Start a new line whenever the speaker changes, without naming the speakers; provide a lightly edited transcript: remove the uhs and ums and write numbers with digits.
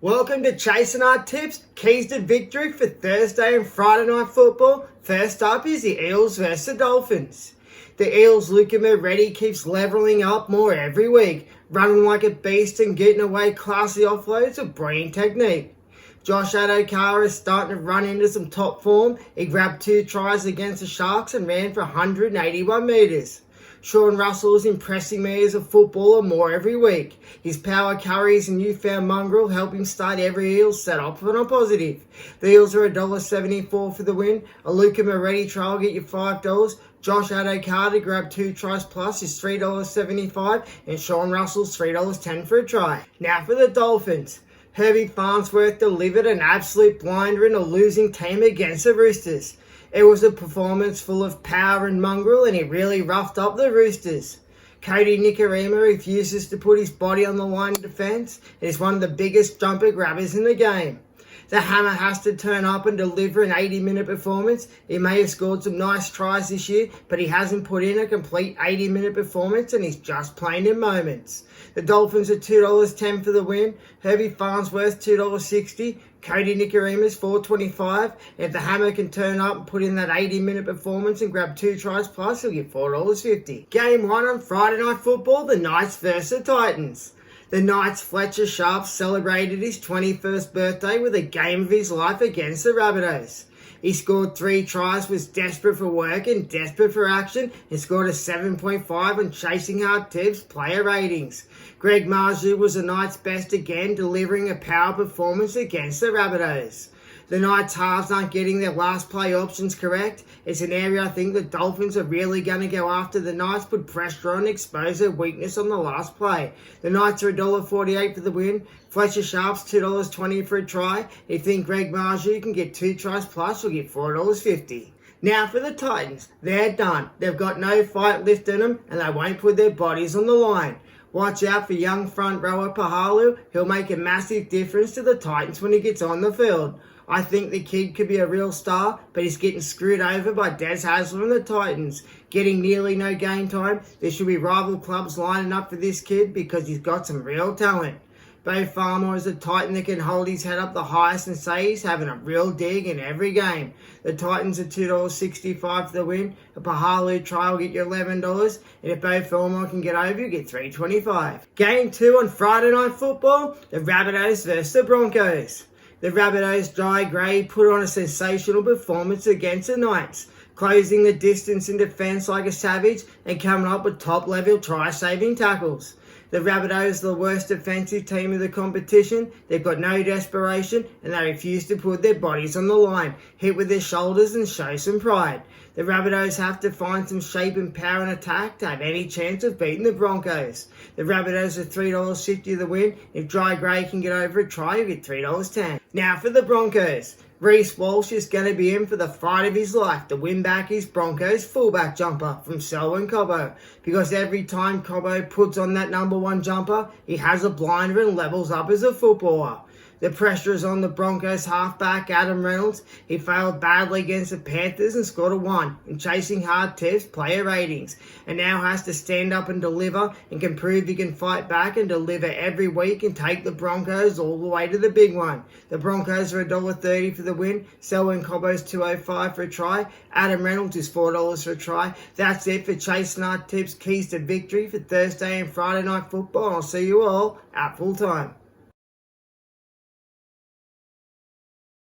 Welcome to Chasing Our Tips, keys to victory for Thursday and Friday night football. First up is the Eels versus the Dolphins. The Eels' Luca Moretti keeps levelling up more every week, running like a beast and getting away classy offloads with brilliant technique. Josh Adokar is starting to run into some top form. He grabbed 2 tries against the Sharks and ran for 181 metres. Sean Russell is impressing me as a footballer more every week. His power carries and newfound mongrel help him start every Eels set up on a positive. The Eels are $1.74 for the win. A Luca Moretti try will get you $5. Josh Adokar to grab 2 tries plus is $3.75 and Sean Russell's $3.10 for a try. Now for the Dolphins. Herbie Farnsworth delivered an absolute blinder in a losing team against the Roosters. It was a performance full of power and mongrel, and he really roughed up the Roosters. Cody Nikorima refuses to put his body on the line in defence and is one of the biggest jumper grabbers in the game. The Hammer has to turn up and deliver an 80-minute performance. He may have scored some nice tries this year, but he hasn't put in a complete 80-minute performance and he's just playing in moments. The Dolphins are $2.10 for the win. Herbie Farnsworth $2.60. Cody Nikorima's $4.25. If the Hammer can turn up and put in that 80-minute performance and grab 2 tries plus, he'll get $4.50. Game 1 on Friday Night Football, the Knights versus the Titans. The Knights' Fletcher Sharp celebrated his 21st birthday with a game of his life against the Rabbitohs. He scored 3 tries, was desperate for work and desperate for action, and scored a 7.5 on Chasing Hard Tips player ratings. Greg Marzhew was the Knights' best again, delivering a power performance against the Rabbitohs. The Knights halves aren't getting their last play options correct. It's an area I think the Dolphins are really going to go after. The Knights put pressure on and expose their weakness on the last play. The Knights are $1.48 for the win. Fletcher Sharp's $2.20 for a try. If you think Greg Marzhew can get 2 tries plus, you'll get $4.50. Now for the Titans. They're done. They've got no fight left in them and they won't put their bodies on the line. Watch out for young front rower Pahalu. He'll make a massive difference to the Titans when he gets on the field. I think the kid could be a real star, but he's getting screwed over by Des Hasler and the Titans. Getting nearly no game time, there should be rival clubs lining up for this kid because he's got some real talent. Beau Farmer is a Titan that can hold his head up the highest and say he's having a real dig in every game. The Titans are $2.65 for the win. A Pahalu try will get you $11, and if Beau Farmer can get over, you get $3.25. Game 2 on Friday Night Football, the Rabbitohs versus the Broncos. The Rabbitohs' Jai Gray put on a sensational performance against the Knights, closing the distance in defence like a savage and coming up with top-level try-saving tackles. The Rabbitohs are the worst defensive team of the competition. They've got no desperation and they refuse to put their bodies on the line, hit with their shoulders and show some pride. The Rabbitohs have to find some shape and power in attack to have any chance of beating the Broncos. The Rabbitohs are $3.50 the win. If Jai Gray can get over a try, he'll get $3.10. Now for the Broncos. Reece Walsh is going to be in for the fight of his life to win back his Broncos fullback jumper from Selwyn Cobbo, because every time Cobbo puts on that #1 jumper, he has a blinder and levels up as a footballer. The pressure is on the Broncos halfback Adam Reynolds. He failed badly against the Panthers and scored a 1 in Chasing Hard Tips player ratings, and now has to stand up and deliver and can prove he can fight back and deliver every week and take the Broncos all the way to the big one. The Broncos are $1.30 for the win. Selwyn Cobbo's $2.05 for a try. Adam Reynolds is $4 for a try. That's it for Chasing Hard Tips keys to victory for Thursday and Friday night football. I'll see you all at full time.